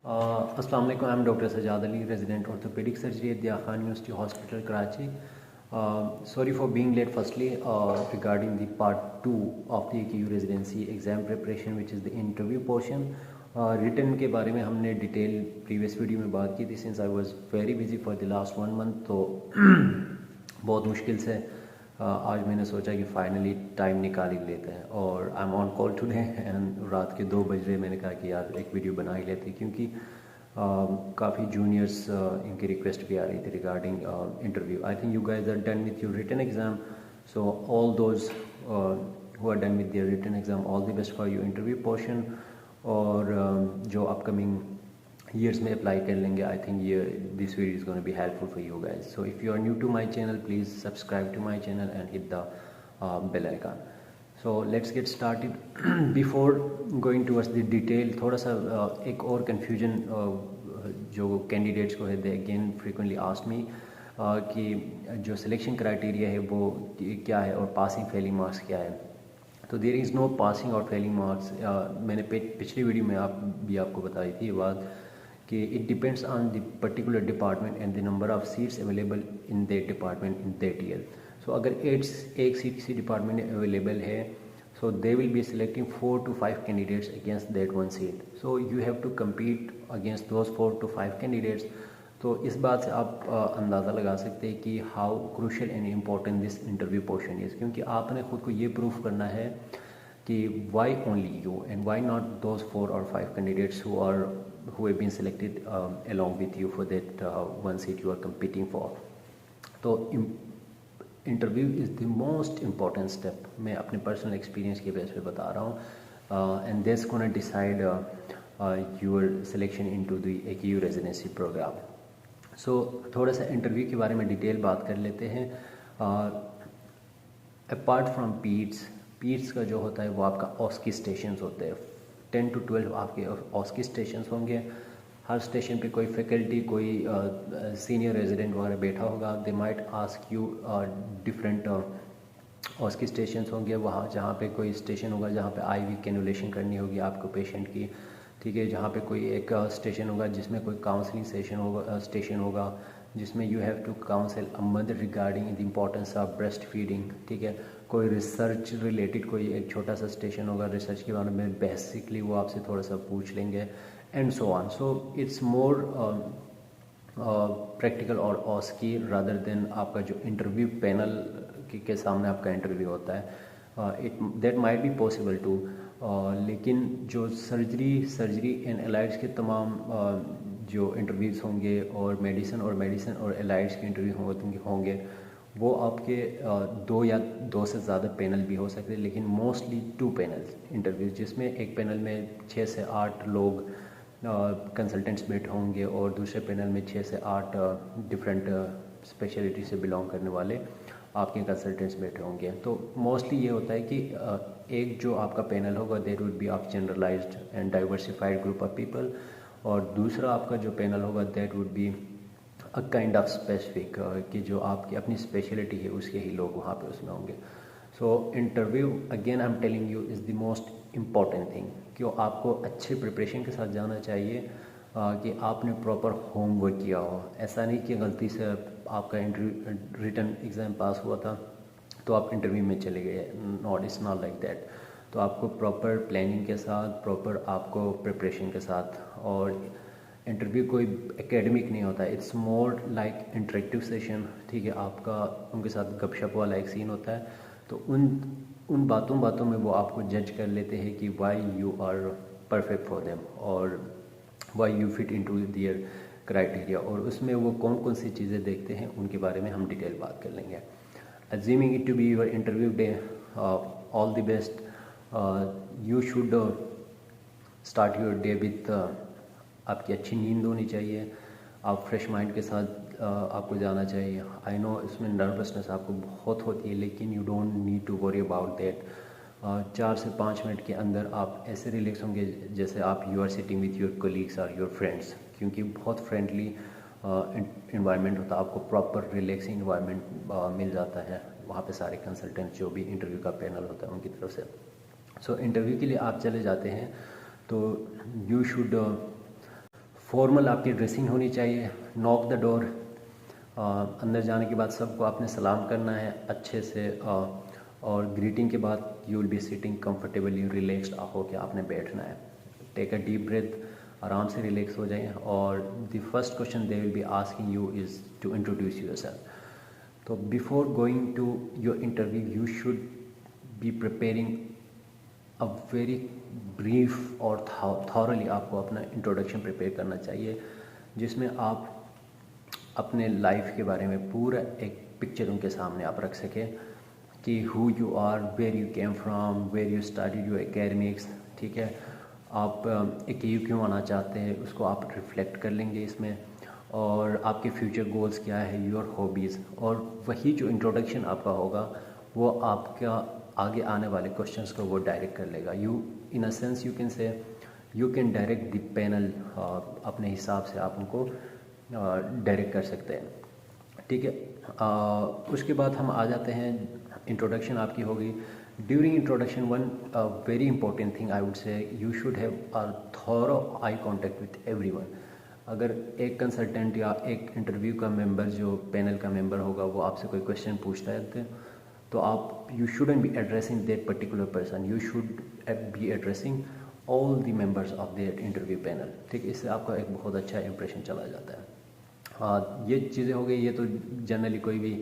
अस्सलाम वालेकुम, I am doctor Sajad Ali, resident orthopaedic surgery at Aga Khan university hospital Karachi. Sorry for being late firstly regarding the part 2 of the AKU residency exam preparation, which is the interview portion. Return के बारे में हमने detail previous video में बात की थी. Since I was very busy for the last 1 month, तो बहुत मुश्किल से आज मैंने सोचा कि फाइनली टाइम निकाल ही लेते हैं. और I am on call today and रात के 2 बज रहे. मैंने कहा कि यार एक वीडियो बना ही लेते, क्योंकि काफ़ी जूनियर्स इनकी रिक्वेस्ट भी आ रही थी regarding interview. I think you guys are done with your written exam, so all those who are done with their written exam, all the best for your interview portion. और जो upcoming years में apply कर लेंगे, I think ये this video is gonna be helpful for you guys. So if you are new to my channel, please subscribe to my channel and hit the bell icon. So let's get started. Before going towards the detail, थोड़ा सा एक और confusion जो candidates को है, they again frequently ask me कि जो selection criteria है वो क्या है और पासिंग फेलिंग मार्क्स क्या है. तो देयर इज़ नो पासिंग और फेलिंग मार्क्स. मैंने पिछली वीडियो में आपको बताई थी ये बात कि it depends on the particular department and the number of seats available in that department in that year. So अगर एक सीट किसी डिपार्टमेंट में अवेलेबल है, so they will be selecting 4 to 5 candidates against that one seat. So you have to compete against those 4 to 5 candidates. तो इस बात से आप अंदाज़ा लगा सकते हैं कि how crucial and important this interview portion is, क्योंकि आपने खुद को ये प्रूफ करना है कि why only you and why not those 4 or 5 candidates who have been selected along with you for that one seat you are competing for. तो interview is the most important step. मैं अपने personal experience के base पे बता रहा हूँ, and this gonna decide your selection into the AKU residency programme. So थोड़ा सा इंटरव्यू के बारे में डिटेल बात कर लेते हैं. अपार्ट फ्रॉम पीट्स का जो होता है वो आपका ऑस्की स्टेशंस होते हैं. 10 to 12 आपके ऑस्की स्टेशंस होंगे. हर स्टेशन पे कोई फैकल्टी, कोई सीनियर रेजिडेंट वगैरह बैठा होगा. They might ask you different ऑस्की stations होंगे. वहाँ जहाँ पे कोई स्टेशन होगा जहाँ पे IV कैनुलेशन करनी होगी आपको पेशेंट की, ठीक है. जहाँ पे कोई एक स्टेशन होगा जिसमें कोई काउंसलिंग स्टेशन होगा जिसमें you have to counsel a mother regarding the importance of breast feeding, ठीक है. कोई रिसर्च रिलेटेड कोई एक छोटा सा स्टेशन होगा, रिसर्च के बारे में बेसिकली वो आपसे थोड़ा सा पूछ लेंगे, and so on. So it's more practical और ऑस्की रादर देन आपका जो इंटरव्यू पैनल के सामने आपका इंटरव्यू होता है. It that might be possible to, लेकिन जो सर्जरी एंड एलाइड्स के तमाम जो इंटरव्यूज़ होंगे और मेडिसिन और एलाइड्स के इंटरव्यू होंगे वो आपके 2 से ज़्यादा पैनल भी हो सकते हैं, लेकिन मोस्टली 2 पैनल्स इंटरव्यूज़, जिसमें एक पैनल में 6 से 8 लोग कंसल्टेंट्स बैठे होंगे और दूसरे पैनल में 6 से 8 डिफरेंट स्पेशलिटी से बिलोंग करने वाले आपके कंसल्टेंट्स बैठे होंगे. तो मोस्टली ये होता है कि एक जो आपका पैनल होगा that would be of generalised and diversified group of people, और दूसरा आपका जो पैनल होगा that would be a kind of specific, कि जो आपकी अपनी स्पेशलिटी है उसके ही लोग वहाँ पे उसमें होंगे. So interview again I am telling you is the most important thing. क्यों आपको अच्छे प्रिपरेशन के साथ जाना चाहिए, कि आपने प्रॉपर होमवर्क किया हो. ऐसा नहीं कि गलती से आपका रिटन एग्ज़ाम पास हुआ था तो आप इंटरव्यू में चले गए. It's not like that. तो आपको प्रॉपर प्लानिंग के साथ, प्रॉपर आपको प्रिपरेशन के साथ, और इंटरव्यू कोई एकेडमिक नहीं होता है. It's more like interactive session, ठीक है. आपका उनके साथ गपशप वाला एक सीन होता है. तो उन बातों में वो आपको जज कर लेते हैं कि why you are perfect for them और why you fit into their criteria, और उसमें वो कौन कौन सी चीज़ें देखते हैं उनके बारे में हम डिटेल बात कर लेंगे. Assuming it to be your interview day, all the best. You should start your day with आपकी अच्छी नींद होनी चाहिए. आप फ्रेश माइंड के साथ आपको जाना चाहिए. आई नो इसमें नर्वसनेस आपको बहुत होती है, लेकिन you don't need to worry about that. 4 से 5 मिनट के अंदर आप ऐसे रिलैक्स होंगे जैसे आप you are sitting with your colleagues और योर फ्रेंड्स, क्योंकि बहुत फ्रेंडली इन्वायरमेंट होता है. आपको प्रॉपर रिलैक्सिंग इन्वायरमेंट मिल जाता है वहाँ पे सारे कंसल्टेंट जो भी इंटरव्यू का पैनल होता है उनकी तरफ से. सो इंटरव्यू के लिए आप चले जाते हैं तो यू शुड फॉर्मल आपकी ड्रेसिंग होनी चाहिए। नॉक द डोर, अंदर जाने के बाद सबको आपने सलाम करना है अच्छे से, और ग्रीटिंग के बाद you will be sitting comfortably, relaxed होकर आपने बैठना है। टेक अ डीप ब्रेथ, आराम से रिलैक्स हो जाए। और the first question they will be asking you is to introduce yourself. तो before going to your interview you should be preparing a very brief और थॉरली आपको अपना इंट्रोडक्शन प्रिपेयर करना चाहिए, जिसमें आप अपने लाइफ के बारे में पूरा एक पिक्चर उनके सामने आप रख सकें कि who you are, where you came from, where you studied your academics. ठीक है, आप AKU क्यों आना चाहते हैं उसको आप रिफ्लेक्ट कर लेंगे इसमें, और आपके फ्यूचर गोल्स क्या है, योर हॉबीज़। और वही जो इंट्रोडक्शन आपका होगा वो आपका आगे आने वाले क्वेश्चंस को वो डायरेक्ट कर लेगा। You in a sense you can say you can direct the panel, अपने हिसाब से आप उनको डायरेक्ट कर सकते हैं। ठीक है, उसके बाद हम आ जाते हैं, इंट्रोडक्शन आपकी होगी। During introduction one very important thing I would say, you should have a thorough eye contact with everyone. अगर एक कंसल्टेंट या एक इंटरव्यू का मेंबर, जो पैनल का मेंबर होगा, वो आपसे कोई क्वेश्चन पूछता है तो आप you shouldn't be addressing that particular person, you should B addressing all the members of that interview panel. ठीक है, इससे आपका एक बहुत अच्छा इंप्रेशन चला जाता है। ये चीज़ें हो गई। ये तो जनरली कोई भी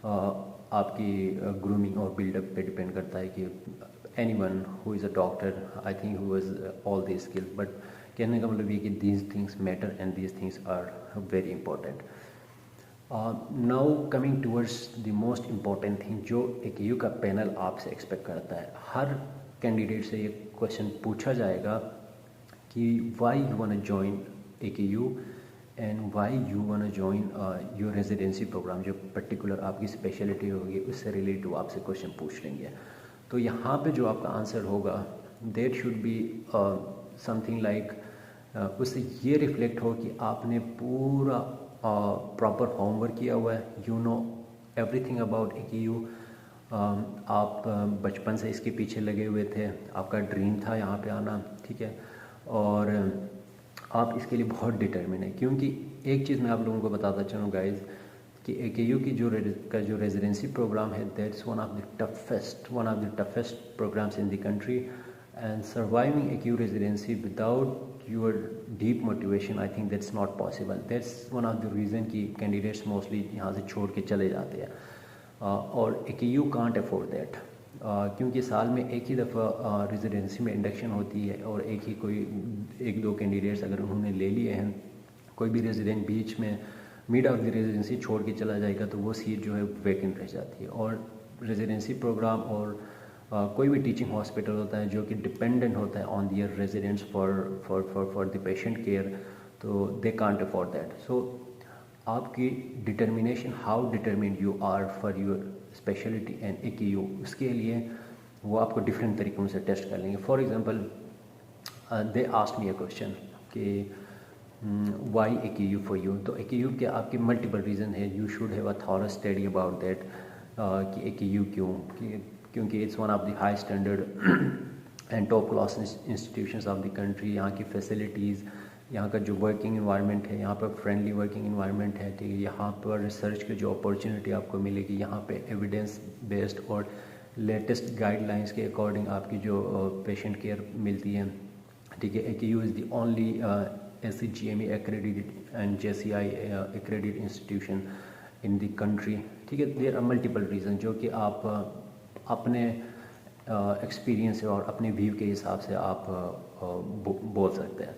आपकी ग्रूमिंग और बिल्डअप पे डिपेंड करता है कि anyone who is a doctor, I think who is all this skills, but कहने का मतलब ये कि these things matter and these things are very important. Now coming towards the most important thing जो AKU का पैनल आपसे expect करता है। हर कैंडिडेट से ये क्वेश्चन पूछा जाएगा कि why you want to join AKU and why you want to join your residency programme. जो पर्टिकुलर आपकी स्पेशलिटी होगी उससे रिलेटेड आपसे क्वेश्चन पूछ लेंगे। तो यहाँ पे जो आपका आंसर होगा that should be something like, उससे ये रिफ्लेक्ट हो कि आपने पूरा प्रॉपर होमवर्क किया हुआ है, you know everything about AKU। आप बचपन से इसके पीछे लगे हुए थे, आपका ड्रीम था यहाँ पे आना। ठीक है, और आप इसके लिए बहुत डिटर्मिन है। क्योंकि एक चीज़ मैं आप लोगों को बताता चलूँ गाइज कि AKU की जो रेजिडेंसी प्रोग्राम है that's one of the toughest programmes in the country, and surviving AKU residency without your deep motivation I think that's not possible. That's one of the reason कि candidates mostly यहाँ से छोड़ के चले जाते हैं, और AKU कांट अफोर्ड दैट। क्योंकि साल में एक ही दफ़ा रेजिडेंसी में इंडक्शन होती है, और एक दो कैंडिडेट्स अगर उन्होंने ले लिए हैं, कोई भी रेजिडेंट बीच में मिड ऑफ द रेजिडेंसी छोड़ के चला जाएगा तो वो सीट जो है वैकेंट रह जाती है। और रेजिडेंसी प्रोग्राम और कोई भी टीचिंग हॉस्पिटल होता है जो कि डिपेंडेंट होता है on their residents for the patient care, तो they can't afford that. So आपकी determination, how determined you are for your speciality and AKU, उसके लिए वो आपको डिफरेंट तरीक़ों से टेस्ट कर लेंगे। For example they asked me a question कि वाई AKU फॉर यू। तो AKU के आपके मल्टीपल रीज़न है, you should have a thorough study about that कि AKU क्यों, क्योंकि it's one of the high standard and top class institutions of the country. यहाँ की फैसिलिटीज़, यहाँ का जो वर्किंग इन्वायरमेंट है, यहाँ पर फ्रेंडली वर्किंग इन्वायरमेंट है। ठीक है, यहाँ पर रिसर्च की जो अपॉर्चुनिटी आपको मिलेगी, यहाँ पे एविडेंस बेस्ड और लेटेस्ट गाइडलाइंस के अकॉर्डिंग आपकी जो पेशेंट केयर मिलती है। ठीक है, AKU is the only ACGME accredited and JCI accredited institution in the country। ठीक है, देयर आर मल्टीपल रीज़न जो कि आप अपने एक्सपीरियंस और अपने व्यू के हिसाब से आप बोल सकते हैं।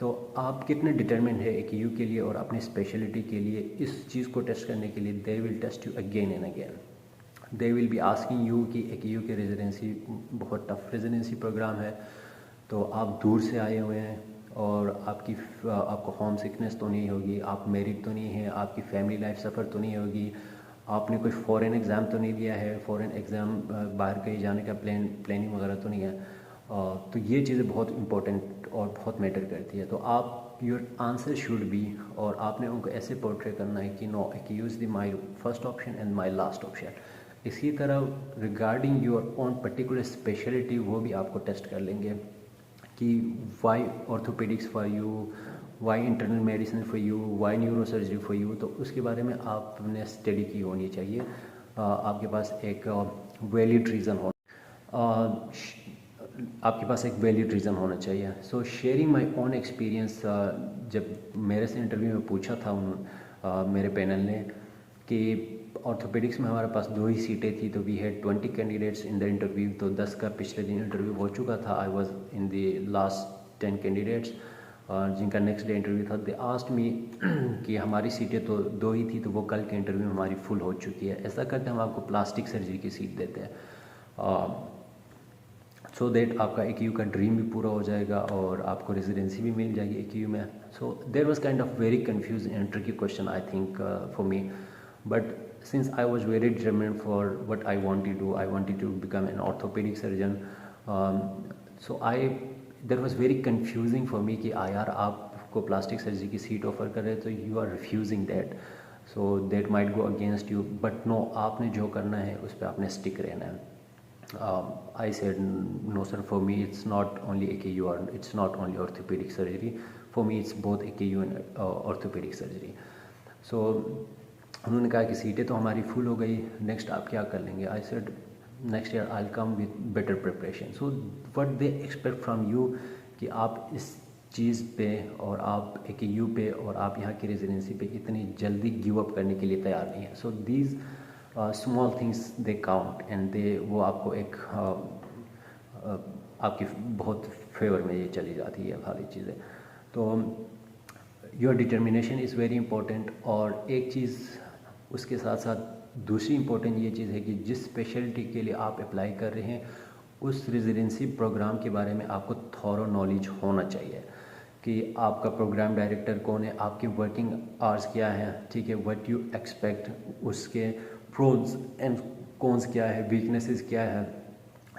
तो आप कितने डिटरमिन्ड है AKU के लिए और अपनी स्पेशलिटी के लिए, इस चीज़ को टेस्ट करने के लिए they will test you again and again. They will be asking you कि AKU के रेजिडेंसी बहुत टफ रेजिडेंसी प्रोग्राम है, तो आप दूर से आए हुए हैं और आपको होम सिकनेस तो नहीं होगी, आप मैरिड तो नहीं हैं, आपकी फैमिली लाइफ सफ़र तो नहीं होगी, आपने कोई फ़ॉरेन एग्ज़ाम तो नहीं दिया है, फ़ॉरेन एग्ज़ाम बाहर कहीं जाने का प्लानिंग वगैरह तो नहीं है। तो ये चीज़ें बहुत इंपॉर्टेंट और बहुत मैटर करती है। तो आप योर आंसर शुड बी, और आपने उनको ऐसे पोर्ट्रे करना है कि no AKU is the my first option and my last option. इसी तरह regarding your own particular speciality वो भी आपको टेस्ट कर लेंगे कि why orthopaedics for you, why internal medicine for you, why neurosurgery for you, तो उसके बारे में आपने स्टडी की होनी चाहिए। आपके पास एक वैलिड रीज़न हो, आपके पास एक वैलिड रीज़न होना चाहिए। सो शेयरिंग माई ओन एक्सपीरियंस, जब मेरे से इंटरव्यू में पूछा था मेरे पैनल ने कि ऑर्थोपेडिक्स में हमारे पास 2 ही सीटें थी, तो we had 20 candidates in the interview, तो 10 का पिछले दिन इंटरव्यू हो चुका था। I was in the last 10 candidates जिनका नेक्स्ट डे इंटरव्यू था। दे आस्क्ड मी कि हमारी सीटें तो 2 ही थी, तो वो कल के इंटरव्यू में हमारी फुल हो चुकी है। ऐसा करते हम आपको प्लास्टिक सर्जरी की सीट देते हैं, सो दैट आपका AKU का ड्रीम भी पूरा हो जाएगा और आपको रेजिडेंसी भी मिल जाएगी AKU में। So there was kind of very confuse and tricky question I think for me, but since I was very determined for what I wanted to do, I wanted to become an orthopedic surgeon. So there was very confusing for me कि यार आपको plastic surgery की seat offer कर रहे हैं, तो you are refusing that, so that might go against you, but no, आपने जो करना है उस पर आपने स्टिक रहना है। I said no sir, for me it's not only AKU or it's not only orthopedic surgery, for me it's both AKU and orthopedic surgery. So उन्होंने कहा कि सीटें तो हमारी फुल हो गई, नेक्स्ट आप क्या कर लेंगे। I said next year I will come with better preparation. So what they expect from you कि आप इस चीज़ पे और आप AKU पे और आप यहाँ की रेजिडेंसी पे इतनी जल्दी गिव अप करने के लिए तैयार नहीं है। So these small things they count and they, वो आपको एक आपकी बहुत फेवर में ये चली जाती है सारी चीज़ें। तो your determination is very important. और एक चीज़ उसके साथ साथ दूसरी इम्पोर्टेंट ये चीज़ है कि जिस स्पेशलिटी के लिए आप अप्लाई कर रहे हैं उस रेजिडेंसी प्रोग्राम के बारे में आपको थॉरो नॉलेज होना चाहिए कि आपका प्रोग्राम डायरेक्टर कौन है, आपके वर्किंग आवर्स क्या है, ठीक है, व्हाट यू एक्सपेक्ट, उसके प्रोज एंड कॉन्स क्या है, वीकनेसेस क्या है,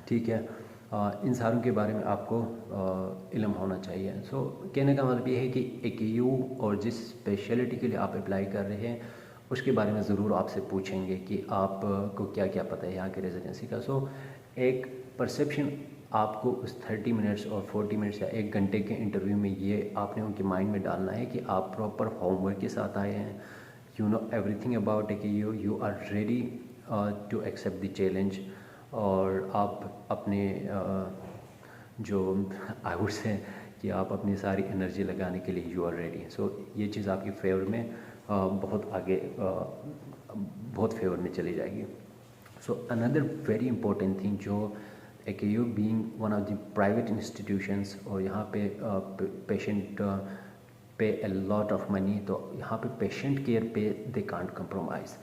ठीक है, इन सारों के बारे में आपको इल्म होना चाहिए। सो कहने का मतलब ये है कि AKU और जिस स्पेशलिटी के लिए आप अप्लाई कर रहे हैं उसके बारे में ज़रूर आपसे पूछेंगे कि आपको क्या क्या पता है यहाँ के रेजिडेंसी का। सो एक परसेप्शन आपको उस 30 मिनट्स और 40 मिनट्स या 1 घंटे के इंटरव्यू में ये आपने उनके माइंड में डालना है कि आप प्रॉपर होमवर्क के साथ आए हैं, you know everything about AKU, you are ready to accept the challenge, और आप अपने जो आई वुड से कि आप अपनी सारी एनर्जी लगाने के लिए यू आर रेडी। सो ये चीज़ आपकी फेवर में बहुत आगे बहुत फेवर में चली जाएगी। So another very important thing, जो AKU being one of the private institutions और यहाँ पे पेशेंट पे अ लॉट ऑफ मनी, तो यहाँ पे पेशेंट केयर पे दे कांट कंप्रोमाइज़।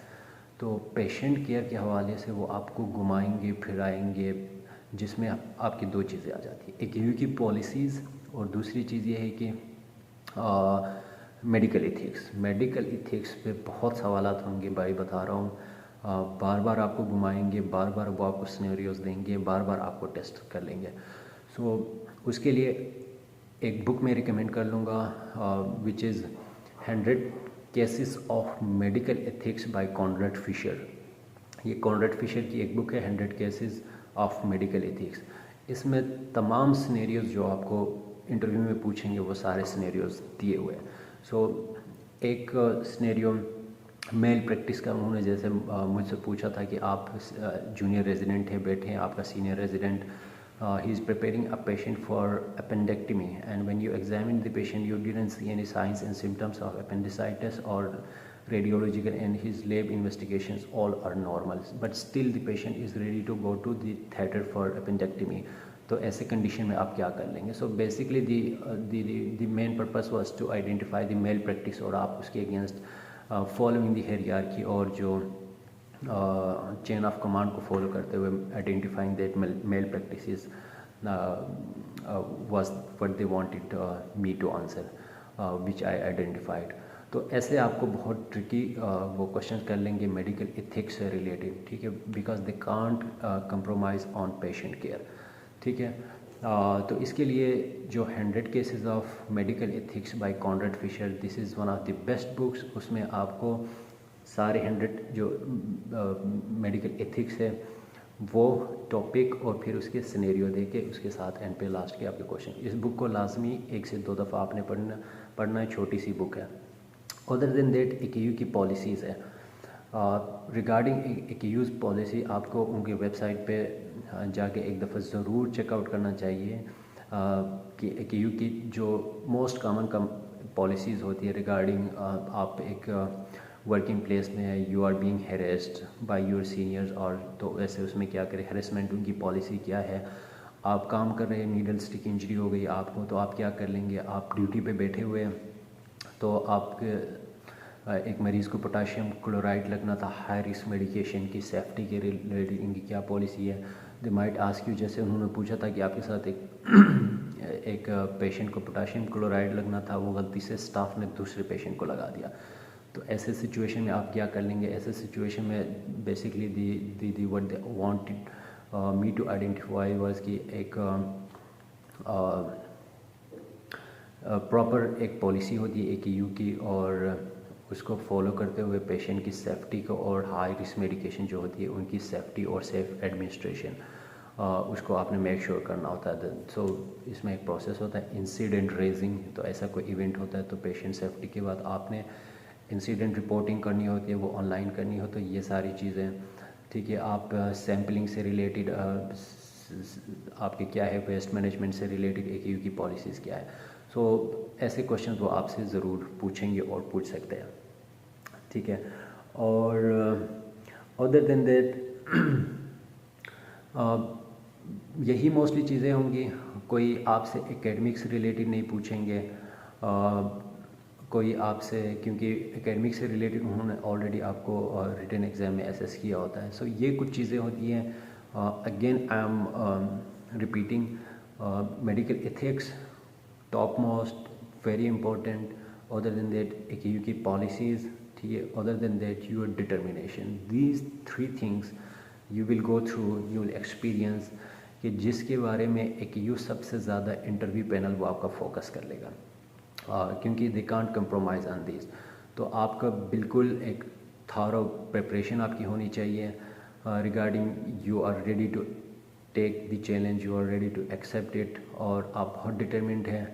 तो पेशेंट केयर के हवाले से वो आपको घुमाएंगे फिराएंगे, जिसमें आपकी 2 चीज़ें आ जाती हैं, AKU की पॉलिसीज़ और दूसरी चीज़ ये है कि मेडिकल इथिक्स पे बहुत सवालात होंगे भाई, बता रहा हूँ। बार बार आपको घुमाएंगे, बार बार वो आपको सिनेरियोज़ देंगे, बार बार आपको टेस्ट कर लेंगे। सो उसके लिए एक बुक मैं रिकमेंड कर लूँगा which is 100 cases of medical ethics by Conrad Fisher. ये कॉनराड फिशर की एक बुक है, 100 केसेस ऑफ मेडिकल एथिक्स। इसमें तमाम सिनेरियोज़ जो आपको इंटरव्यू में पूछेंगे वो सारे सिनेरियोज़ दिए हुए हैं। सो एक सिनेरियो मेल प्रैक्टिस का, उन्होंने जैसे मुझसे पूछा था कि आप जूनियर रेजिडेंट हैं, बैठे हैं आपका senior resident, he is preparing a patient for appendectomy, and when you examined the patient you didn't see any signs and symptoms of appendicitis or radiological, and his lab investigations all are normal, but still the patient is ready to go to the theater for appendectomy. तो ऐसे condition में आप क्या कर लेंगे। So basically the main purpose was to identify the malpractice, और आप उसके अगेंस्ट फॉलोइंग द हायरार्की और जो चेन ऑफ कमांड को फॉलो करते हुए identifying that malpractices was what they wanted me to answer, which I identified. तो ऐसे आपको बहुत ट्रिकी वो क्वेश्चन कर लेंगे मेडिकल एथिक्स से रिलेटेड, ठीक है, because they can't compromise on patient care, ठीक है। तो इसके लिए जो 100 cases of medical ethics by Conrad Fisher, this is one of the best books. उसमें आपको सारे 100 जो मेडिकल एथिक्स है वो टॉपिक और फिर उसके सिनेरियो दे के उसके साथ एंड पे लास्ट के आपके क्वेश्चन। इस बुक को लाजमी 1 से 2 दफ़ा आपने पढ़ना है, छोटी सी बुक है। अदर देन देट AKU की पॉलिसीज़ है। रिगार्डिंग AKU's पॉलिसी आपको उनकी वेबसाइट पे जाके एक दफ़ा ज़रूर चेकआउट करना चाहिए कि AKU की जो मोस्ट कॉमन पॉलिसीज़ होती है रिगार्डिंग आप एक वर्किंग प्लेस में है, you are being harassed by your seniors, और तो ऐसे उसमें क्या करें, हैरेसमेंट उनकी पॉलिसी क्या है। आप काम कर रहे हैं, नीडल स्टिक इंजरी हो गई आपको, तो आप क्या कर लेंगे, आप ड्यूटी पे बैठे हुए हैं, तो आपके एक मरीज़ को पोटाशियम क्लोराइड लगना था, हाई रिस्क मेडिकेशन की सेफ्टी के रिलेटेड इनकी क्या पॉलिसी है। दे माइट आस्क यू, जैसे उन्होंने पूछा था कि आपके साथ एक पेशेंट को पोटाशियम क्लोराइड लगना था, वो गलती से स्टाफ ने दूसरे पेशेंट को लगा दिया, तो ऐसे सिचुएशन में आप क्या कर लेंगे। ऐसे सिचुएशन में basically the what they wanted me to identify was कि एक प्रॉपर एक पॉलिसी होती है AKU की, और उसको फॉलो करते हुए पेशेंट की सेफ्टी को और हाई रिस्क मेडिकेशन जो होती है उनकी सेफ्टी और सेफ एडमिनिस्ट्रेशन उसको आपने मेक श्योर करना होता है। सो इसमें एक प्रोसेस होता है इंसिडेंट रेजिंग, तो ऐसा कोई इवेंट होता है तो पेशेंट सेफ्टी के बाद आपने इंसिडेंट रिपोर्टिंग करनी होती है, वो ऑनलाइन करनी हो, तो ये सारी चीज़ें ठीक है। आप सैम्पलिंग से रिलेटेड आपके क्या है, वेस्ट मैनेजमेंट से रिलेटेड AKU की पॉलिसीज़ क्या है। सो ऐसे क्वेश्चन वो आपसे ज़रूर पूछेंगे और पूछ सकते हैं, ठीक है। और अदर देन दैट यही मोस्टली चीज़ें होंगी। कोई आपसे एकेडमिक से रिलेटेड नहीं पूछेंगे, कोई आपसे, क्योंकि एकेडमिक से रिलेटेड उन्होंने ऑलरेडी आपको रिटन एग्ज़ाम में असेस किया होता है। सो ये कुछ चीज़ें होती हैं। Again I am repeating, medical ethics top most, very important. Other than that AKU की पॉलिसीज़, ठीक है। Other than that your determination, these 3 things you will go through, you will experience, कि जिसके बारे में AKU सबसे ज़्यादा इंटरव्यू पैनल वो आपका फोकस कर लेगा, क्योंकि they can't compromise on this. तो आपका बिल्कुल एक थॉरो प्रिपरेशन आपकी होनी चाहिए regarding you are ready to take the challenge, you are ready to accept it, और आप बहुत डिटरमिन्ड हैं,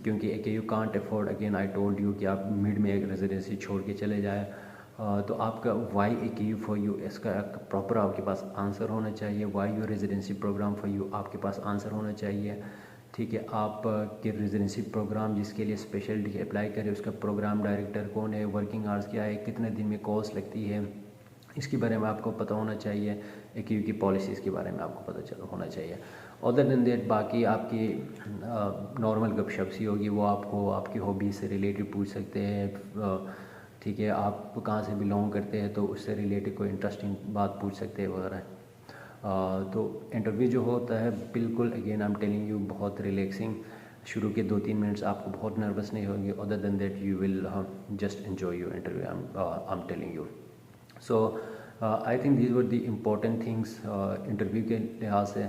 क्योंकि AKU can't afford, again I told you, कि आप मिड में एक रेजिडेंसी छोड़ के चले जाए। तो आपका वाई AKU फॉर यू, इसका प्रॉपर आपके पास आंसर होना चाहिए। Why your residency programme for you, आपके पास आंसर होना चाहिए, ठीक है। आप के रेजिडेंसी प्रोग्राम जिसके लिए स्पेशलिटी अप्लाई करें, उसका प्रोग्राम डायरेक्टर कौन है, वर्किंग आवर्स क्या है, कितने दिन में कोर्स लगती है, इसके बारे में आपको पता होना चाहिए। AKU की पॉलिसीज़ के बारे में आपको पता होना चाहिए। अदर देन दैट बाकी आपकी नॉर्मल गपशप सी होगी, वो आपको आपकी हॉबी से रिलेटेड पूछ सकते हैं, ठीक है। आप कहाँ से बिलोंग करते हैं तो उससे रिलेटेड कोई इंटरेस्टिंग बात पूछ सकते हैं वगैरह। तो इंटरव्यू जो होता है बिल्कुल, again I am telling you, बहुत रिलैक्सिंग। शुरू के 2-3 मिनट्स आपको बहुत नर्वस नहीं होंगे। Other than that you will just enjoy your interview, I am telling you. So I think these were the important things interview के लिहाज से।